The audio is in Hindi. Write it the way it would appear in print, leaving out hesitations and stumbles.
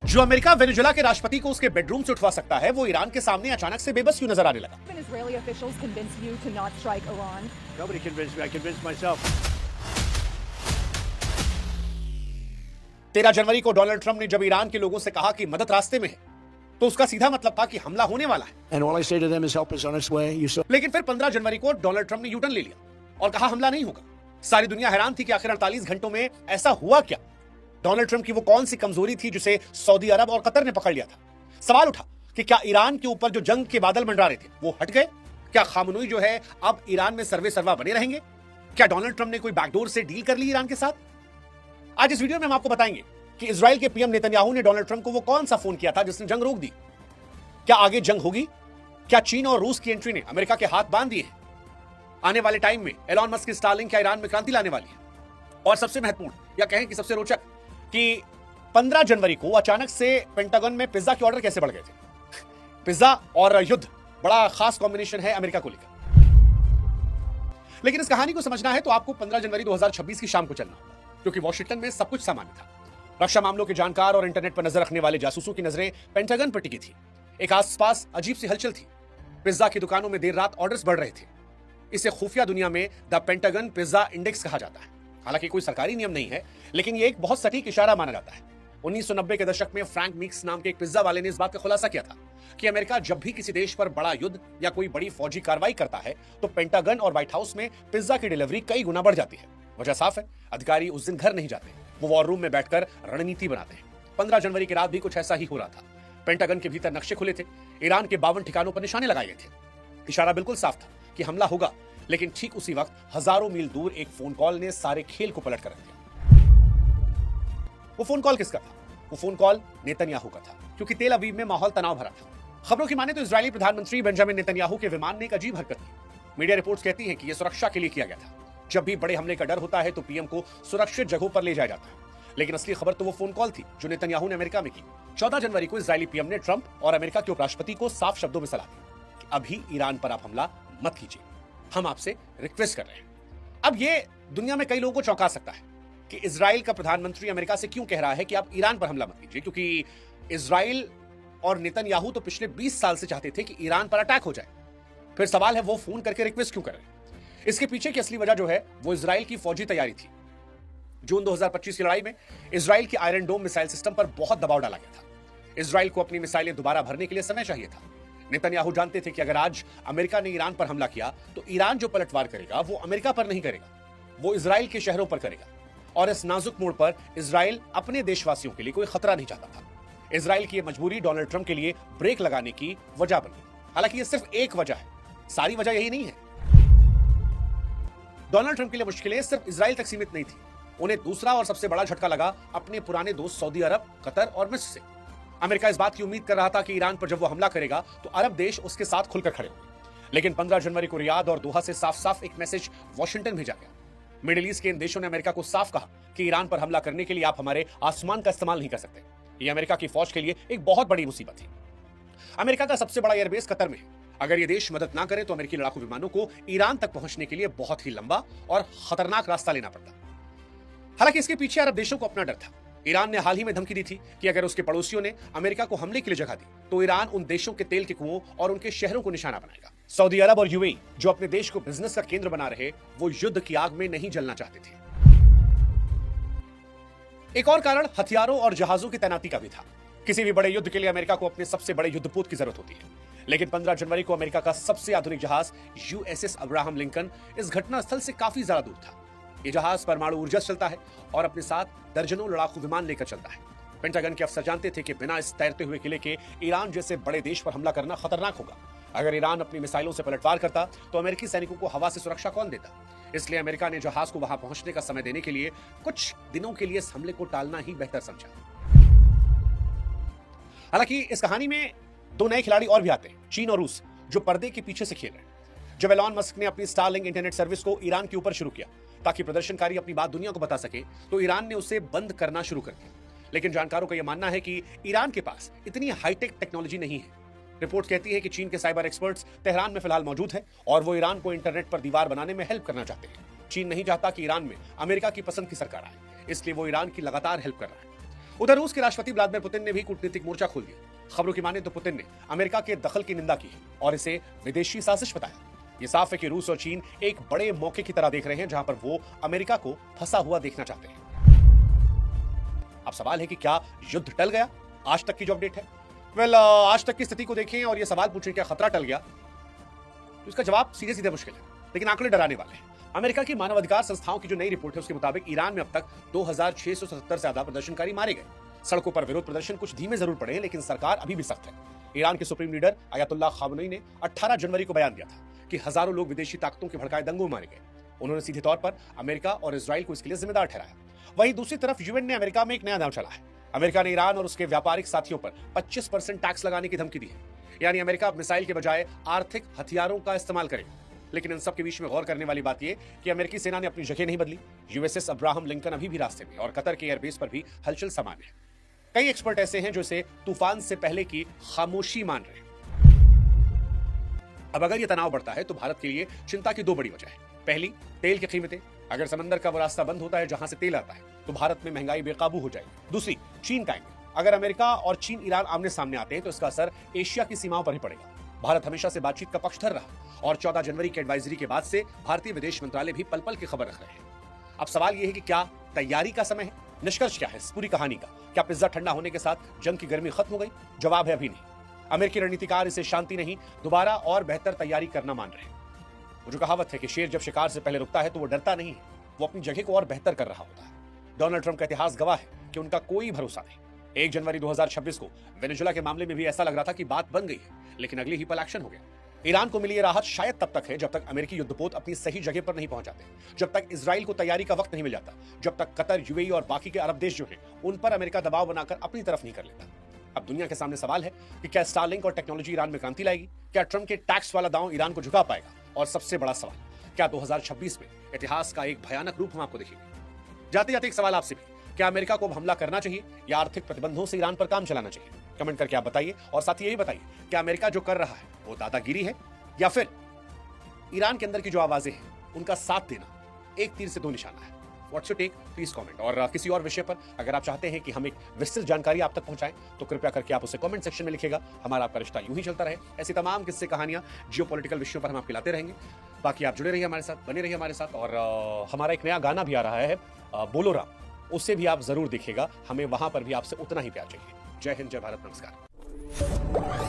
जो अमेरिका वेनेजुएला के राष्ट्रपति को उसके बेडरूम से उठवा सकता है, वो ईरान के सामने अचानक से बेबस क्यों नजर आने लगा? Israeli officials convinced you to not strike Iran. Nobody convinced me. I convinced myself. 13 जनवरी को डोनाल्ड ट्रंप ने जब ईरान के लोगों से कहा कि मदद रास्ते में है, तो उसका सीधा मतलब था कि हमला होने वाला है। And all I say to them is help is on its way. You saw. लेकिन फिर 15 जनवरी को डोनाल्ड ट्रंप ने यूटर्न ले लिया और कहा हमला नहीं होगा। सारी दुनिया हैरान थी कि आखिर 48 घंटों में ऐसा हुआ क्या? डोनाल्ड ट्रंप की वो कौन सी कमजोरी थी जिसे सऊदी अरब और कतर ने पकड़ लिया था? सवाल उठा कि क्या ईरान के ऊपर जो जंग के बादल मंडरा रहे थे वो हट गए? क्या खामनोई जो है अब ईरान में सर्वे सर्वा बने रहेंगे? क्या डोनाल्ड ट्रंप ने कोई बैकडोर से डील कर ली ईरान के साथ? आज इस वीडियो में हम आपको बताएंगे कि इजराइल के पीएम नेतन्याहू ने डोनाल्ड ट्रंप को वो कौन सा फोन किया था जिसने जंग रोक दी। क्या आगे जंग होगी? क्या चीन और रूस की एंट्री ने अमेरिका के हाथ बांध दिए हैं? आने वाले टाइम में एलॉन मस्क की स्टारलिंक क्या ईरान में क्रांति लाने वाली है? और सबसे महत्वपूर्ण या कहें कि सबसे रोचक कि 15 जनवरी को अचानक से पेंटागन में पिज्जा के ऑर्डर कैसे बढ़ गए थे? पिज्जा और युद्ध बड़ा खास कॉम्बिनेशन है अमेरिका को लेकर। लेकिन इस कहानी को समझना है तो आपको 15 जनवरी 2026 की शाम को चलना होगा, क्योंकि वॉशिंगटन में सब कुछ सामान्य था। रक्षा मामलों के जानकार और इंटरनेट पर नजर रखने वाले जासूसों की नजरें पेंटागन पर टिकी थी। एक आसपास अजीब सी हलचल थी। पिज्जा की दुकानों में देर रात ऑर्डर्स बढ़ रहे थे। इसे खुफिया दुनिया में द पेंटागन पिज्जा इंडेक्स कहा जाता है। हालांकि कोई सरकारी नियम नहीं है, लेकिन यह एक बहुत सटीक इशारा माना जाता है। 1990 के दशक में फ्रैंक मीक्स नाम के एक पिज्जा वाले ने इस बात का खुलासा किया था कि अमेरिका जब भी किसी देश पर बड़ा युद्ध या कोई बड़ी फौजी कार्रवाई करता है तो पेंटागन और व्हाइट हाउस में पिज्जा की डिलीवरी कई गुना बढ़ जाती है। वजह साफ है, अधिकारी उस दिन घर नहीं जाते, वो वॉर रूम में बैठकर रणनीति बनाते हैं। 15 जनवरी की रात भी कुछ ऐसा ही हो रहा था। पेंटागन के भीतर नक्शे खुले थे, ईरान के 52 ठिकानों पर निशाने लगाए गए थे। इशारा बिल्कुल साफ था कि हमला होगा, लेकिन ठीक उसी वक्त हजारों मील दूर एक फोन कॉल ने सारे खेल को पलट कर रख दिया। वो फोन कॉल किसका था? वो फोन कॉल नेतन्याहू का था, क्योंकि तेल अवीव में माहौल तनाव भरा था। खबरों की माने तो इजरायली प्रधानमंत्री बेंजामिन नेतन्याहू के विमान ने एक अजीब हरकत की। मीडिया रिपोर्ट्स कहती हैं कि यह सुरक्षा के लिए किया गया था। जब भी बड़े हमले का डर होता है तो पीएम को सुरक्षित जगहों पर ले जाया जाता है, लेकिन असली खबर तो वो फोन कॉल थी जो नेतन्याहू ने अमेरिका में की। 14 जनवरी को इजरायली पीएम ने ट्रंप और अमेरिका के उपराष्ट्रपति को साफ शब्दों में सलाह दी कि अभी ईरान पर आप हमला मत कीजिए, हम आपसे रिक्वेस्ट कर रहे हैं। अब ये दुनिया में कई लोगों को चौंका सकता है कि इजराइल का प्रधानमंत्री अमेरिका से क्यों कह रहा है कि आप ईरान पर हमला मत कीजिए, क्योंकि इजराइल और नेतन्याहू तो पिछले 20 साल से चाहते थे कि ईरान पर अटैक हो जाए। फिर सवाल है वो फोन करके रिक्वेस्ट क्यों कर रहे हैं? इसके पीछे की असली वजह जो है वो इजराइल की फौजी तैयारी थी। जून 2025 की लड़ाई में इजराइल की आयरन डोम मिसाइल सिस्टम पर बहुत दबाव डाला गया था। इजराइल को अपनी मिसाइलें दोबारा भरने के लिए समय चाहिए था। नेतन्याहू जानते थे कि अगर आज अमेरिका ने ईरान पर हमला किया तो ईरान जो पलटवार करेगा वो अमेरिका पर नहीं करेगा, वो इजराइल के शहरों पर करेगा। और इस नाजुक मोड़ पर इजराइल अपने देशवासियों के लिए कोई खतरा नहीं चाहता था। इजराइल की यह मजबूरी डोनाल्ड ट्रंप के लिए ब्रेक लगाने की वजह बनी। हालांकि यह सिर्फ एक वजह है, सारी वजह यही नहीं है। डोनाल्ड ट्रंप के लिए मुश्किलें सिर्फ इजराइल तक सीमित नहीं थी। उन्हें दूसरा और सबसे बड़ा झटका लगा अपने पुराने दोस्त सऊदी अरब, कतर और मिस्र से। अमेरिका इस बात की उम्मीद कर रहा था कि ईरान पर जब वो हमला करेगा तो अरब देश उसके साथ खुलकर खड़े होंगे। लेकिन 15 जनवरी को रियाद और दोहा से साफ साफ एक मैसेज वॉशिंगटन भेजा गया। मिडिल ईस्ट के इन देशों ने अमेरिका को साफ कहा कि ईरान पर हमला करने के लिए आप हमारे आसमान का इस्तेमाल नहीं कर सकते। यह अमेरिका की फौज के लिए एक बहुत बड़ी मुसीबत थी। अमेरिका का सबसे बड़ा एयरबेस कतर में है। अगर ये देश मदद ना करे तो अमेरिकी लड़ाकू विमानों को ईरान तक पहुंचने के लिए बहुत ही लंबा और खतरनाक रास्ता लेना पड़ता। हालांकि इसके पीछे अरब देशों को अपना डर था। ईरान ने हाल ही में धमकी दी थी कि अगर उसके पड़ोसियों ने अमेरिका को हमले के लिए जगह दी तो ईरान उन देशों के तेल के कुओं और उनके शहरों को निशाना बनाएगा। सऊदी अरब और यूएई जो अपने देश को बिजनेस का केंद्र बना रहे, वो युद्ध की आग में नहीं जलना चाहते थे। एक और कारण हथियारों और जहाजों की तैनाती का भी था। किसी भी बड़े युद्ध के लिए अमेरिका को अपने सबसे बड़े युद्धपोत की जरूरत होती है। लेकिन 15 जनवरी को अमेरिका का सबसे आधुनिक जहाज यूएसएस अब्राहम लिंकन इस घटनास्थल से काफी ज्यादा दूर था। यह जहाज परमाणु ऊर्जा से चलता है और अपने साथ दर्जनों लड़ाकू विमान लेकर चलता है। पेंटागन के अफसर जानते थे कि बिना इस तैरते हुए किले के ईरान जैसे बड़े देश पर हमला करना खतरनाक होगा। अगर ईरान अपनी मिसाइलों से पलटवार करता तो अमेरिकी सैनिकों को हवा से सुरक्षा कौन देता? इसलिए अमेरिका ने जहाज को वहां पहुंचने का समय देने के लिए कुछ दिनों के लिए इस हमले को टालना ही बेहतर समझा। हालांकि इस कहानी में दो नए खिलाड़ी और भी आते हैं, चीन और रूस, जो पर्दे के पीछे से खेल रहे हैं। जब एलॉन मस्क ने अपनी स्टारलिंक इंटरनेट सर्विस को ईरान के ऊपर शुरू किया ताकि प्रदर्शनकारी अपनी बात दुनिया को बता सके, तो ईरान ने उसे बंद करना शुरू कर दिया। लेकिन जानकारों का यह मानना है कि ईरान के पास इतनी हाईटेक टेक्नोलॉजी नहीं है। रिपोर्ट कहती है कि चीन के साइबर एक्सपर्ट्स तेहरान में फिलहाल मौजूद हैं और वो ईरान को इंटरनेट पर दीवार बनाने में हेल्प करना चाहते हैं। चीन नहीं चाहता कि ईरान में अमेरिका की पसंद की सरकार आए, इसलिए वो ईरान की लगातार हेल्प कर रहा है। उधर रूस के राष्ट्रपति व्लादिमीर पुतिन ने भी कूटनीतिक मोर्चा खोल दिया। खबरों की माने तो पुतिन ने अमेरिका के दखल की निंदा की है और इसे विदेशी साजिश बताया। ये साफ है कि रूस और चीन एक बड़े मौके की तरह देख रहे हैं, जहां पर वो अमेरिका को फंसा हुआ देखना चाहते हैं। अब सवाल है कि क्या युद्ध टल गया? आज तक की जो अपडेट है, आज तक की स्थिति को देखें और ये सवाल पूछें क्या खतरा टल गया, तो इसका जवाब सीधे सीधे मुश्किल है, लेकिन आंकड़े डराने वाले हैं। अमेरिका की मानवाधिकार संस्थाओं की जो नई रिपोर्ट है उसके मुताबिक ईरान में अब तक 2677 से ज्यादा प्रदर्शनकारी मारे गए। सड़कों पर विरोध प्रदर्शन कुछ धीमे जरूर पड़े, लेकिन सरकार अभी भी सख्त है। ईरान के सुप्रीम लीडर अयतुल्लाह खामेनी ने 18 जनवरी को बयान दिया था कि हजारों लोग विदेशी ताकतों के भड़काए दंगों में मारे गए। उन्होंने सीधे तौर पर अमेरिका और इजराइल को इसके लिए जिम्मेदार ठहराया। वहीं दूसरी तरफ यूएन ने अमेरिका में एक नया दांव चला है। अमेरिका ने ईरान और उसके व्यापारिक साथियों पर 25% टैक्स लगाने की धमकी दी है, यानी अमेरिका मिसाइल के बजाय आर्थिक हथियारों का इस्तेमाल करेगा। लेकिन इन सब के बीच में गौर करने वाली बात यह कि अमेरिकी सेना ने अपनी जगह नहीं बदली। यूएसएस अब्राहम लिंकन अभी भी रास्ते में और कतर के एयरबेस पर भी हलचल सामान्य है। कई एक्सपर्ट ऐसे हैं जो इसे तूफान से पहले की खामोशी मान रहे हैं। अब अगर यह तनाव बढ़ता है तो भारत के लिए चिंता की दो बड़ी वजह है। पहली, तेल की कीमतें। अगर समंदर का वो रास्ता बंद होता है जहां से तेल आता है तो भारत में महंगाई बेकाबू हो जाएगी। दूसरी, चीन का एंगल। अगर अमेरिका और चीन ईरान आमने सामने आते हैं तो इसका असर एशिया की सीमाओं पर ही पड़ेगा। भारत हमेशा से बातचीत का पक्षधर रहा और 14 जनवरी की एडवाइजरी के बाद से भारतीय विदेश मंत्रालय भी पल पल की खबर रख रहे हैं। अब सवाल यह है कि क्या तैयारी का समय है? निष्कर्ष क्या है इस पूरी कहानी का? क्या पिज्जा ठंडा होने के साथ जंग की गर्मी खत्म हो गई? जवाब है अभी नहीं। अमेरिकी रणनीतिकार इसे शांति नहीं, दोबारा और बेहतर तैयारी करना मान रहे हैं। वो जो कहावत है कि शेर जब शिकार से पहले रुकता है तो वो डरता नहीं है, वो अपनी जगह को और बेहतर कर रहा होता है। डोनाल्ड ट्रंप का इतिहास गवाह है कि उनका कोई भरोसा नहीं। 1 जनवरी 2026 को वेनेजुएला के मामले में भी ऐसा लग रहा था कि बात बन गई है, लेकिन अगली ही पल एक्शन हो गया। ईरान को मिली ये राहत शायद तब तक है जब तक अमेरिकी युद्धपोत अपनी सही जगह पर नहीं पहुंच जाते, जब तक इजराइल को तैयारी का वक्त नहीं मिल जाता, जब तक कतर, यूएई और बाकी के अरब देश जो हैं उन पर अमेरिका दबाव बनाकर अपनी तरफ नहीं कर लेता। अब दुनिया के सामने सवाल है कि क्या स्टारलिंक और टेक्नोलॉजी ईरान में क्रांति लाएगी? क्या ट्रंप के टैक्स वाला दांव ईरान को झुका पाएगा? और सबसे बड़ा सवाल, क्या 2026 में इतिहास का एक भयानक रूप हम आपको दिखेंगे? जाते जाते एक सवाल आपसे भी, क्या अमेरिका को अब हमला करना चाहिए या आर्थिक प्रतिबंधों से ईरान पर काम चलाना चाहिए? कमेंट करके आप बताइए। और साथ ही यही बताइए, क्या अमेरिका जो कर रहा है वो दादागिरी है या फिर ईरान के अंदर की जो आवाजें हैं उनका साथ देना एक तीर से दो निशाना है? What's your take? Please comment. और किसी और विषय पर अगर आप चाहते हैं कि हम एक विस्तृत जानकारी आप तक पहुंचाएं तो कृपया करके आप उसे कमेंट सेक्शन में लिखिएगा। हमारा आपका रिश्ता यूं ही चलता रहे। ऐसी तमाम किस्से, कहानियां, जियोपॉलिटिकल विषयों पर हम आपको लाते रहेंगे। बाकी आप जुड़े रहिए हमारे साथ, बने रहिए हमारे साथ। और हमारा एक नया गाना भी आ रहा है, बोलो राम, उसे भी आप जरूर देखिएगा। हमें वहां पर भी आपसे उतना ही प्यार चाहिए। जय हिंद, जय भारत, नमस्कार।